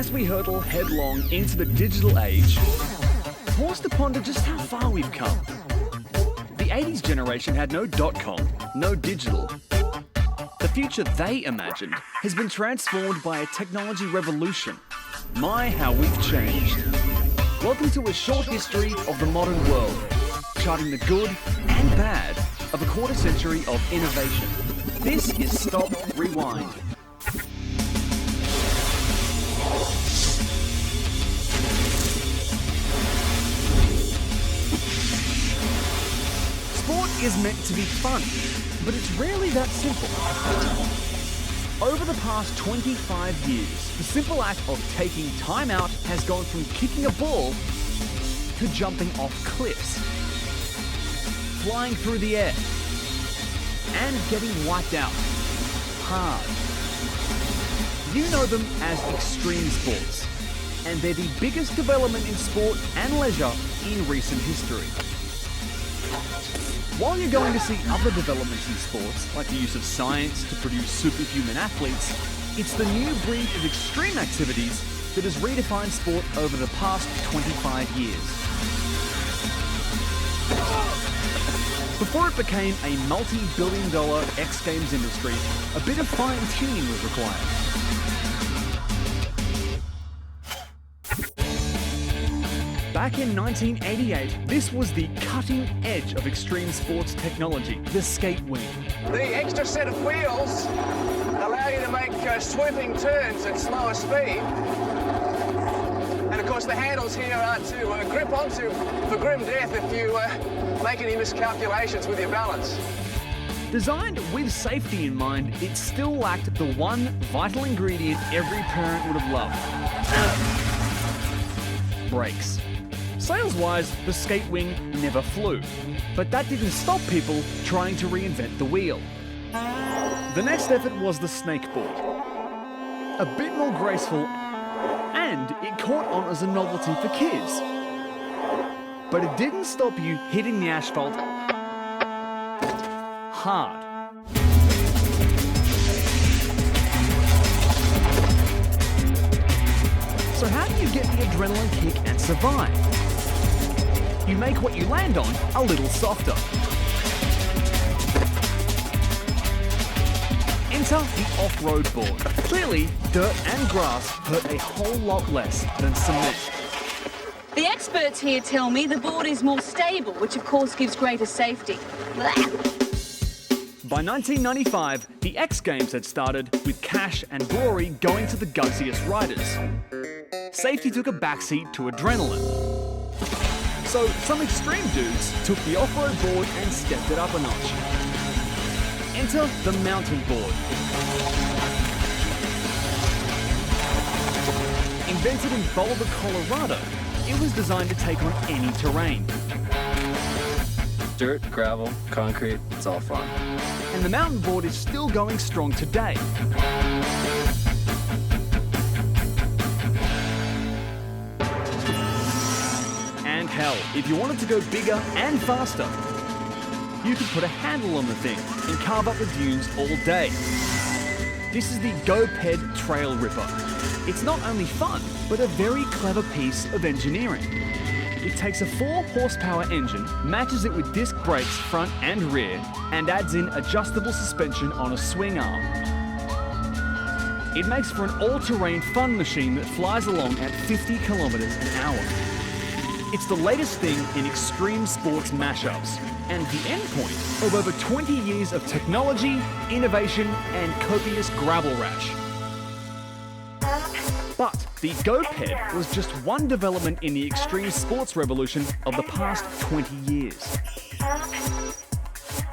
As we hurtle headlong into the digital age, pause to ponder just how far we've come. The 80s generation had no .com, no digital. The future they imagined has been transformed by a technology revolution. My, how we've changed. Welcome to a short history of the modern world, charting the good and bad of a quarter century of innovation. This is Stop Rewind. Sport is meant to be fun, but it's rarely that simple. Over the past 25 years, the simple act of taking time out has gone from kicking a ball to jumping off cliffs, flying through the air, and getting wiped out hard. You know them as extreme sports, and they're the biggest development in sport and leisure in recent history. While you're going to see other developments in sports, like the use of science to produce superhuman athletes, it's the new breed of extreme activities that has redefined sport over the past 25 years. Before it became a multi-billion-dollar X Games industry, a bit of fine-tuning was required. Back in 1988, this was the cutting edge of extreme sports technology, the skate wing. The extra set of wheels allow you to make swooping turns at slower speed. And of course the handles here are to grip onto for grim death if you make any miscalculations with your balance. Designed with safety in mind, it still lacked the one vital ingredient every parent would have loved. Brakes. Sales-wise, the skate wing never flew, but that didn't stop people trying to reinvent the wheel. The next effort was the snakeboard. A bit more graceful, and it caught on as a novelty for kids. But it didn't stop you hitting the asphalt hard. So how do you get the adrenaline kick and survive? You make what you land on a little softer. Enter the off-road board. Clearly, dirt and grass hurt a whole lot less than cement. The experts here tell me the board is more stable, which of course gives greater safety. By 1995, the X Games had started, with cash and glory going to the gutsiest riders. Safety took a backseat to adrenaline. So some extreme dudes took the off-road board and stepped it up a notch. Enter the mountain board. Invented in Boulder, Colorado, it was designed to take on any terrain. Dirt, gravel, concrete, it's all fun. And the mountain board is still going strong today. And hell, if you wanted to go bigger and faster, you could put a handle on the thing and carve up the dunes all day. This is the GoPed Trail Ripper. It's not only fun, but a very clever piece of engineering. It takes a 4-horsepower engine, matches it with disc brakes front and rear, and adds in adjustable suspension on a swing arm. It makes for an all-terrain fun machine that flies along at 50 kilometers an hour. It's the latest thing in extreme sports mashups, and the endpoint of over 20 years of technology, innovation, and copious gravel rash. But the GoPed was just one development in the extreme sports revolution of the past 20 years.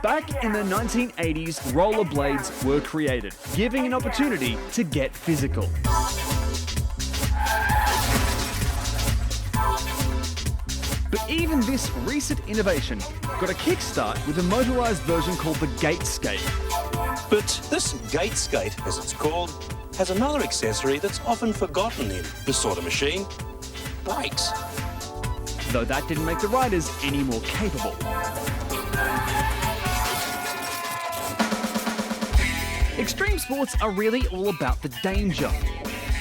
Back in the 1980s, rollerblades were created, giving an opportunity to get physical. But even this recent innovation got a kickstart with a motorised version called the Gate Skate. But this Gate Skate, as it's called, has another accessory that's often forgotten in this sort of machine: brakes. Though that didn't make the riders any more capable. Extreme sports are really all about the danger.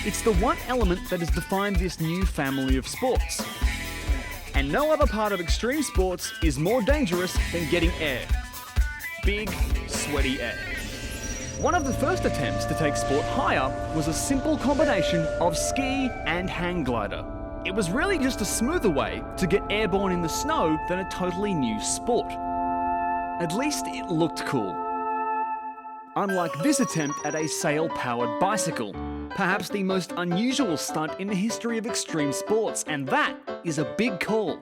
It's the one element that has defined this new family of sports. And no other part of extreme sports is more dangerous than getting air. Big, sweaty air. One of the first attempts to take sport higher was a simple combination of ski and hang glider. It was really just a smoother way to get airborne in the snow than a totally new sport. At least it looked cool. Unlike this attempt at a sail-powered bicycle, perhaps the most unusual stunt in the history of extreme sports, and that is a big call.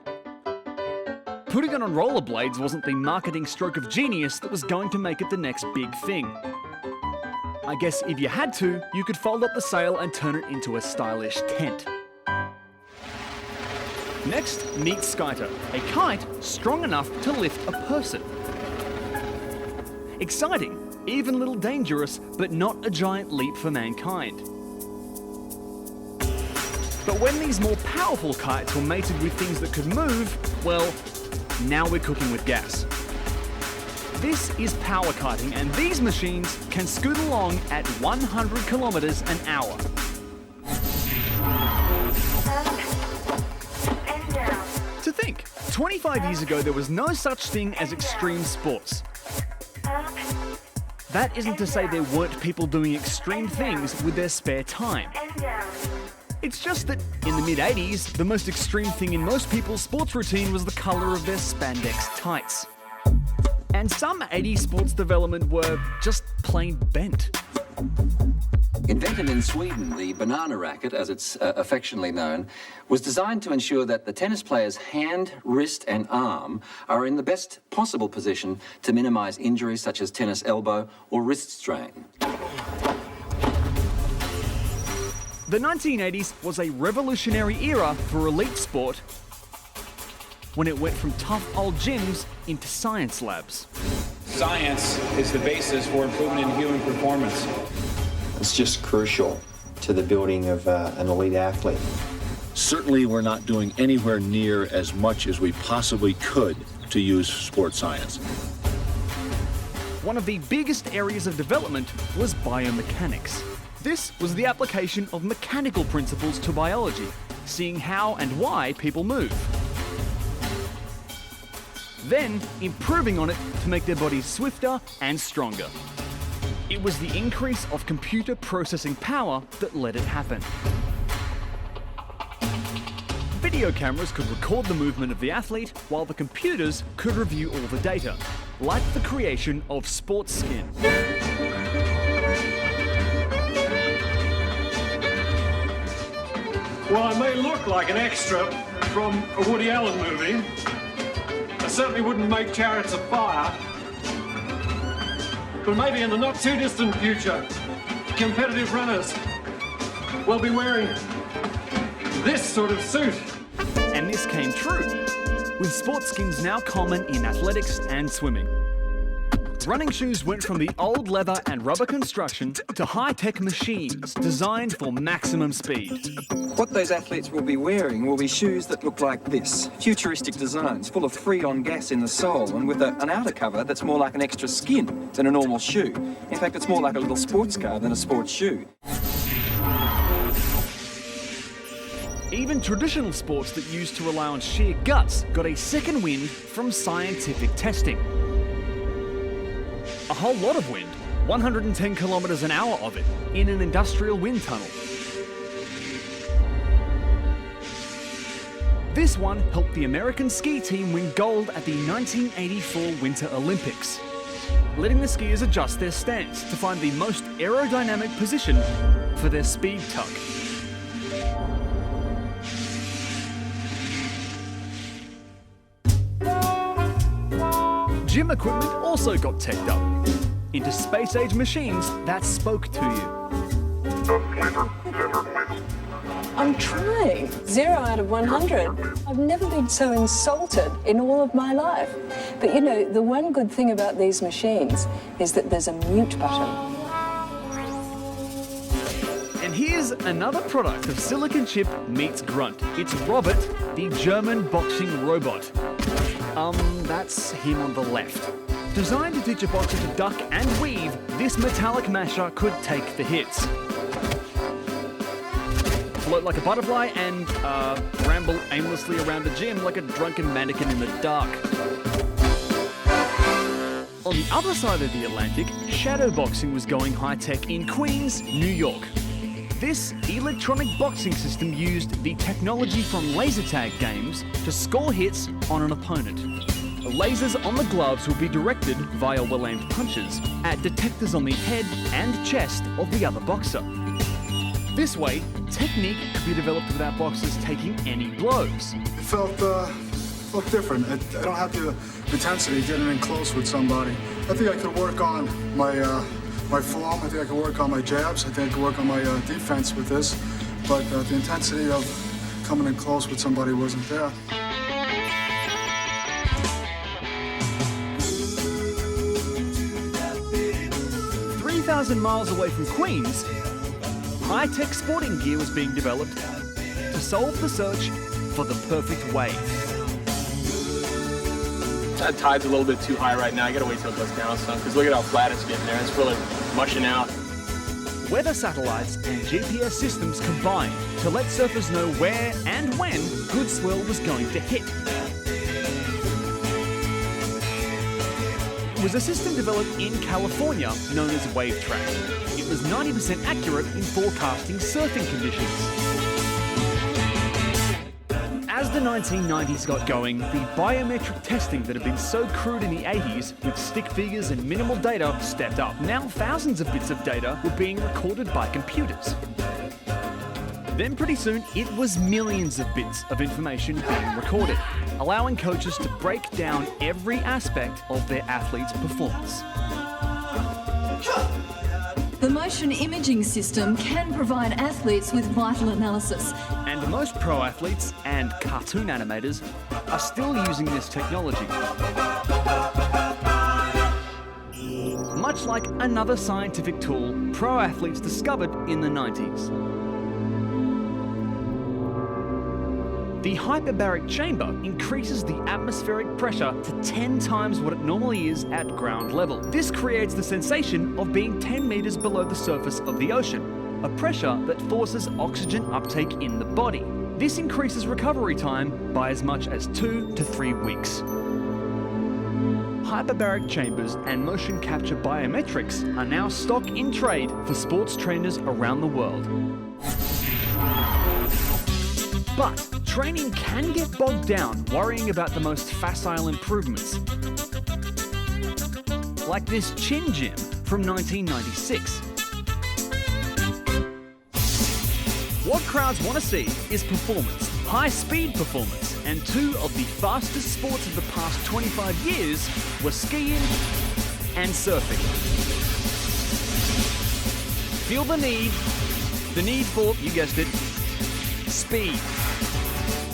Putting it on rollerblades wasn't the marketing stroke of genius that was going to make it the next big thing. I guess if you had to, you could fold up the sail and turn it into a stylish tent. Next, meet Skyter, a kite strong enough to lift a person. Exciting, even a little dangerous, but not a giant leap for mankind. But when these more powerful kites were mated with things that could move, well, now we're cooking with gas. This is power kiting, and these machines can scoot along at 100 kilometers an hour. To think, 25 years ago there was no such thing as extreme sports. That isn't to say there weren't people doing extreme things with their spare time. It's just that in the mid-80s, the most extreme thing in most people's sports routine was the colour of their spandex tights. And some 80s sports development were just plain bent. Invented in Sweden, the banana racket, as it's affectionately known, was designed to ensure that the tennis player's hand, wrist and arm are in the best possible position to minimise injuries such as tennis elbow or wrist strain. The 1980s was a revolutionary era for elite sport when it went from tough old gyms into science labs. Science is the basis for improvement in human performance. It's just crucial to the building of an elite athlete. Certainly we're not doing anywhere near as much as we possibly could to use sports science. One of the biggest areas of development was biomechanics. This was the application of mechanical principles to biology, seeing how and why people move. Then improving on it to make their bodies swifter and stronger. It was the increase of computer processing power that let it happen. Video cameras could record the movement of the athlete, while the computers could review all the data, like the creation of Sports Skin. Well, I may look like an extra from a Woody Allen movie. I certainly wouldn't make Chariots of Fire. But maybe in the not too distant future, competitive runners will be wearing this sort of suit. And this came true, with sports skins now common in athletics and swimming. Running shoes went from the old leather and rubber construction to high-tech machines designed for maximum speed. What those athletes will be wearing will be shoes that look like this. Futuristic designs, full of Freon gas in the sole, and with an outer cover that's more like an extra skin than a normal shoe. In fact, it's more like a little sports car than a sports shoe. Even traditional sports that used to rely on sheer guts got a second wind from scientific testing. A whole lot of wind, 110 kilometers an hour of it, in an industrial wind tunnel. This one helped the American ski team win gold at the 1984 Winter Olympics, letting the skiers adjust their stance to find the most aerodynamic position for their speed tuck. Gym equipment also got teched up into space-age machines that spoke to you. I'm trying. 0 out of 100. I've never been so insulted in all of my life. But you know, the one good thing about these machines is that there's a mute button. And here's another product of Silicon Chip meets Grunt. It's Robert, the German boxing robot. That's him on the left. Designed to teach a boxer to duck and weave, this metallic masher could take the hits. float like a butterfly and ramble aimlessly around the gym like a drunken mannequin in the dark. On the other side of the Atlantic, shadowboxing was going high-tech in Queens, New York. This electronic boxing system used the technology from laser tag games to score hits on an opponent. The lasers on the gloves would be directed via well-aimed punches at detectors on the head and chest of the other boxer. This way, technique could be developed without boxers taking any blows. It felt different. I don't have the intensity getting in close with somebody. I think I could work on my form. I think I could work on my jabs. I think I could work on my defense with this. But the intensity of coming in close with somebody wasn't there. "3,000 miles away from Queens, high-tech sporting gear was being developed to solve the search for the perfect wave. That tide's a little bit too high right now. I gotta wait till it goes down some, because look at how flat it's getting there. It's really mushing out. Weather satellites and GPS systems combined to let surfers know where and when good swell was going to hit. It was a system developed in California known as WaveTrack. It was 90% accurate in forecasting surfing conditions. As the 1990s got going, the biometric testing that had been so crude in the 80s with stick figures and minimal data stepped up. Now thousands of bits of data were being recorded by computers. Then pretty soon, it was millions of bits of information being recorded, allowing coaches to break down every aspect of their athlete's performance. The motion imaging system can provide athletes with vital analysis. And most pro athletes and cartoon animators are still using this technology. Much like another scientific tool pro athletes discovered in the 90s. The hyperbaric chamber increases the atmospheric pressure to 10 times what it normally is at ground level. This creates the sensation of being 10 meters below the surface of the ocean, a pressure that forces oxygen uptake in the body. This increases recovery time by as much as 2 to 3 weeks. Hyperbaric chambers and motion capture biometrics are now stock in trade for sports trainers around the world. But training can get bogged down worrying about the most facile improvements. Like this chin gym from 1996. What crowds want to see is performance, high-speed performance, and two of the fastest sports of the past 25 years were skiing and surfing. Feel the need for, you guessed it, speed.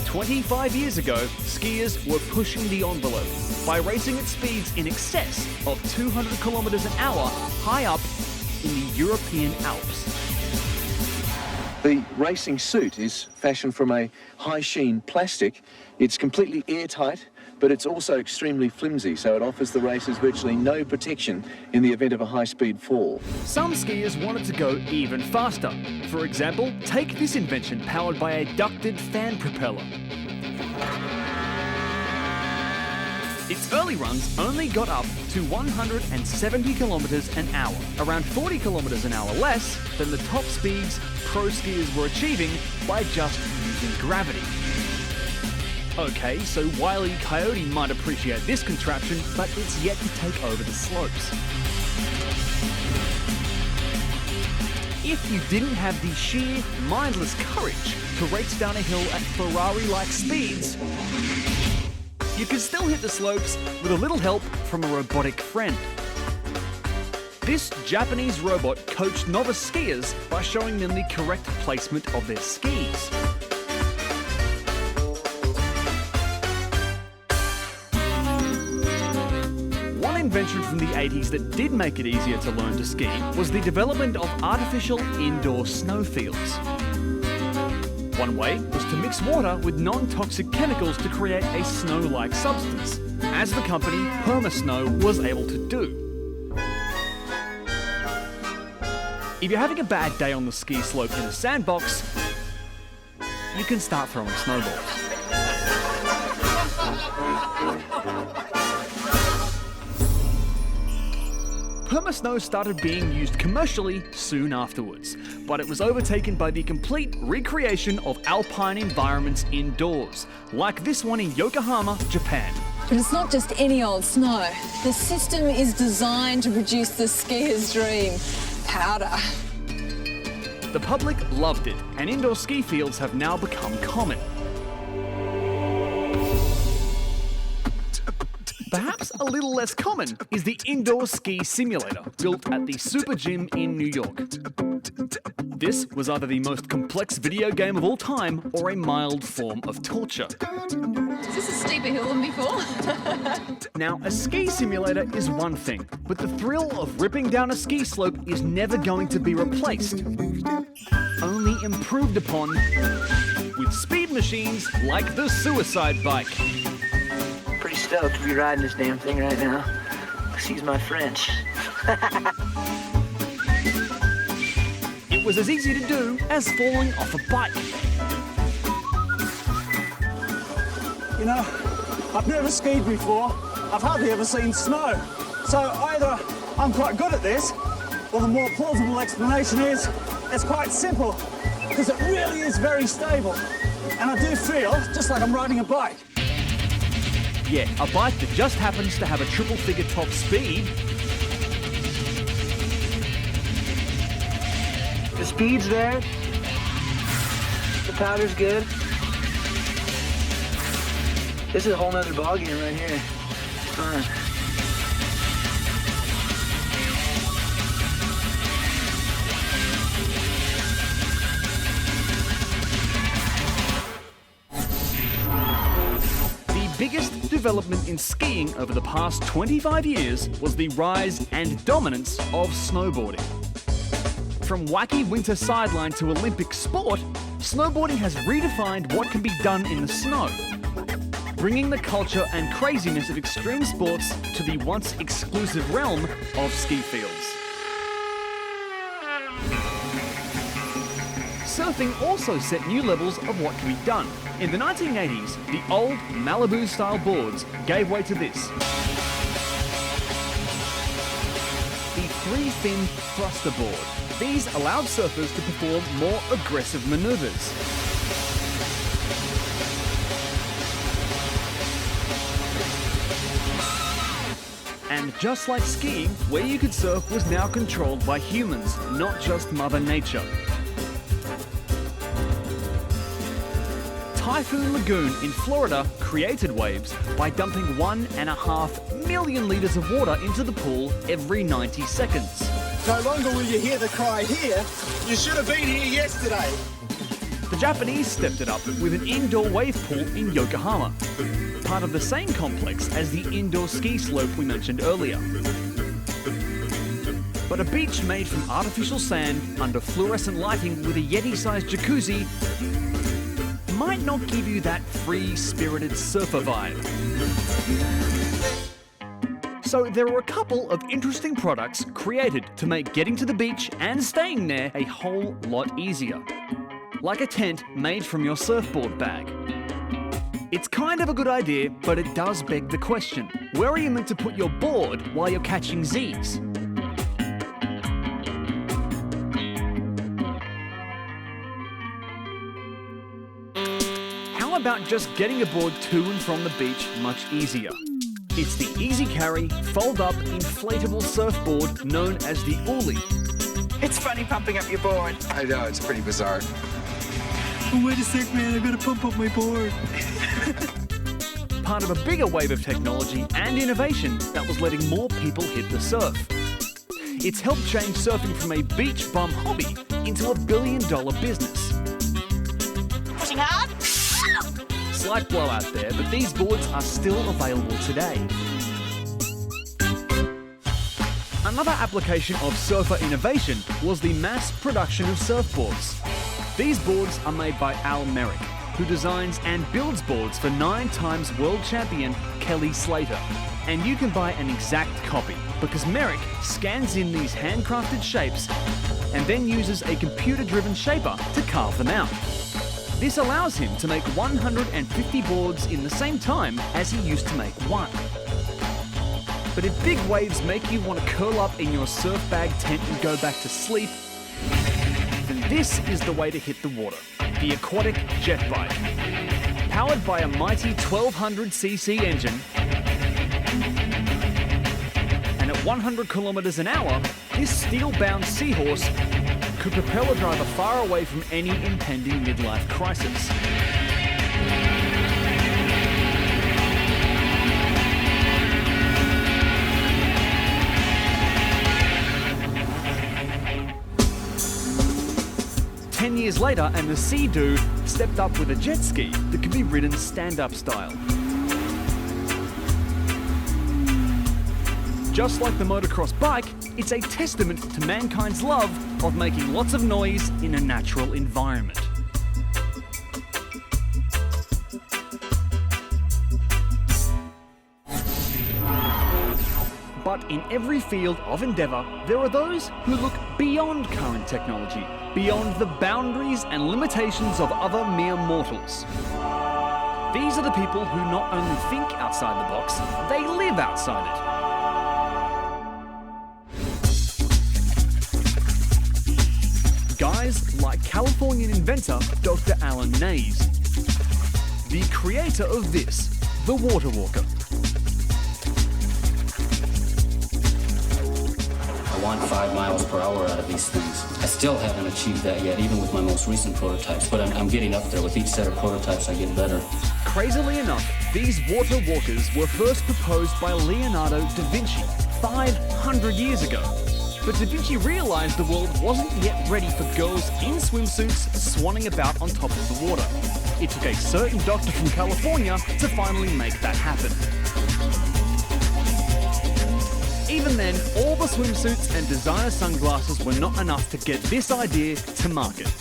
25 years ago, skiers were pushing the envelope by racing at speeds in excess of 200 kilometers an hour high up in the European Alps. The racing suit is fashioned from a high-sheen plastic. It's completely airtight, but it's also extremely flimsy, so it offers the racers virtually no protection in the event of a high-speed fall. Some skiers wanted to go even faster. For example, take this invention powered by a ducted fan propeller. Its early runs only got up to 170 kilometers an hour, around 40 kilometers an hour less than the top speeds pro skiers were achieving by just using gravity. Okay, so Wile E. Coyote might appreciate this contraption, but it's yet to take over the slopes. If you didn't have the sheer, mindless courage to race down a hill at Ferrari-like speeds, you could still hit the slopes with a little help from a robotic friend. This Japanese robot coached novice skiers by showing them the correct placement of their skis. One invention from the 80s that did make it easier to learn to ski was the development of artificial indoor snowfields. One way was to mix water with non-toxic chemicals to create a snow-like substance, as the company Permasnow was able to do. If you're having a bad day on the ski slope in a sandbox, you can start throwing snowballs. Permasnow started being used commercially soon afterwards, but it was overtaken by the complete recreation of alpine environments indoors, like this one in Yokohama, Japan. But it's not just any old snow. The system is designed to produce the skier's dream, powder. The public loved it, and indoor ski fields have now become common. Perhaps a little less common is the indoor ski simulator built at the Super Gym in New York. This was either the most complex video game of all time or a mild form of torture. Is this a steeper hill than before? Now, a ski simulator is one thing, but the thrill of ripping down a ski slope is never going to be replaced, only improved upon with speed machines like the Suicide Bike. Pretty stoked to be riding this damn thing right now. Excuse my French. It was as easy to do as falling off a bike. You know, I've never skied before. I've hardly ever seen snow. So either I'm quite good at this, or the more plausible explanation is it's quite simple, because it really is very stable. And I do feel just like I'm riding a bike. Yeah, a bike that just happens to have a triple figure top speed. The speed's there. The powder's good. This is a whole nother ballgame right here. It's fun. The biggest development in skiing over the past 25 years was the rise and dominance of snowboarding. From wacky winter sideline to Olympic sport, snowboarding has redefined what can be done in the snow, bringing the culture and craziness of extreme sports to the once exclusive realm of ski fields. Surfing also set new levels of what can be done. In the 1980s, the old Malibu-style boards gave way to this. The three-fin thruster board. These allowed surfers to perform more aggressive maneuvers. And just like skiing, where you could surf was now controlled by humans, not just Mother Nature. Typhoon Lagoon in Florida created waves by dumping 1.5 million litres of water into the pool every 90 seconds. No longer will you hear the cry here, you should have been here yesterday. The Japanese stepped it up with an indoor wave pool in Yokohama, part of the same complex as the indoor ski slope we mentioned earlier. But a beach made from artificial sand under fluorescent lighting with a Yeti-sized jacuzzi might not give you that free-spirited surfer vibe. So there are a couple of interesting products created to make getting to the beach and staying there a whole lot easier. Like a tent made from your surfboard bag. It's kind of a good idea, but it does beg the question, where are you meant to put your board while you're catching Z's? How about just getting a board to and from the beach much easier? It's the Easy Carry, fold-up, inflatable surfboard known as the Uli. It's funny pumping up your board. I know, it's pretty bizarre. Oh, wait a sec, man, I gotta pump up my board. Part of a bigger wave of technology and innovation that was letting more people hit the surf. It's helped change surfing from a beach bum hobby into a billion-dollar business. Pushing hard? Slight blowout there, but these boards are still available today. Another application of surfer innovation was the mass production of surfboards. These boards are made by Al Merrick, who designs and builds boards for 9-time world champion Kelly Slater. And you can buy an exact copy, because Merrick scans in these handcrafted shapes and then uses a computer-driven shaper to carve them out. This allows him to make 150 boards in the same time as he used to make one. But if big waves make you want to curl up in your surf bag tent and go back to sleep, then this is the way to hit the water. The aquatic jet bike. Powered by a mighty 1200cc engine, and at 100 kilometers an hour, this steel-bound seahorse could propel a driver far away from any impending midlife crisis. Ten years later, and the Sea-Doo stepped up with a jet ski that could be ridden stand-up style. Just like the motocross bike, it's a testament to mankind's love of making lots of noise in a natural environment. But in every field of endeavour, there are those who look beyond current technology, beyond the boundaries and limitations of other mere mortals. These are the people who not only think outside the box, they live outside it. Guys like Californian inventor Dr. Alan Nays, the creator of this, the Water Walker. I want 5 miles per hour out of these things. I still haven't achieved that yet, even with my most recent prototypes, but I'm getting up there. With each set of prototypes, I get better. Crazily enough, these water walkers were first proposed by Leonardo da Vinci 500 years ago. But Da Vinci realised the world wasn't yet ready for girls in swimsuits swanning about on top of the water. It took a certain doctor from California to finally make that happen. Even then, all the swimsuits and designer sunglasses were not enough to get this idea to market.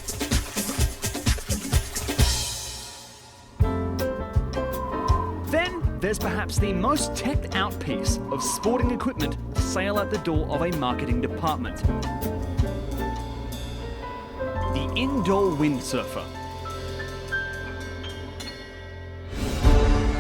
Then, there's perhaps the most teched out piece of sporting equipment to sail out the door of a marketing department. The indoor windsurfer.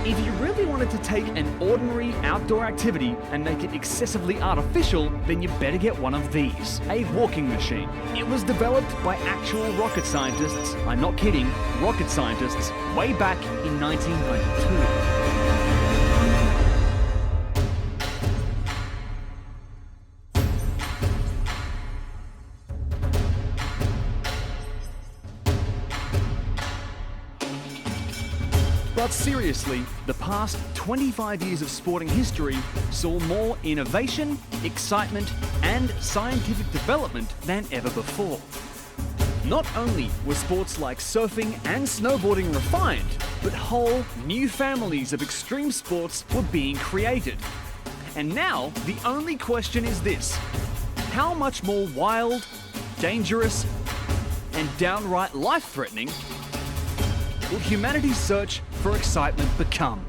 If you really wanted to take an ordinary outdoor activity and make it excessively artificial, then you better get one of these, a walking machine. It was developed by actual rocket scientists, I'm not kidding, rocket scientists, way back in 1992. But seriously, the past 25 years of sporting history saw more innovation, excitement, and scientific development than ever before. Not only were sports like surfing and snowboarding refined, but whole new families of extreme sports were being created. And now, the only question is this: how much more wild, dangerous, and downright life-threatening will humanity's search for excitement become?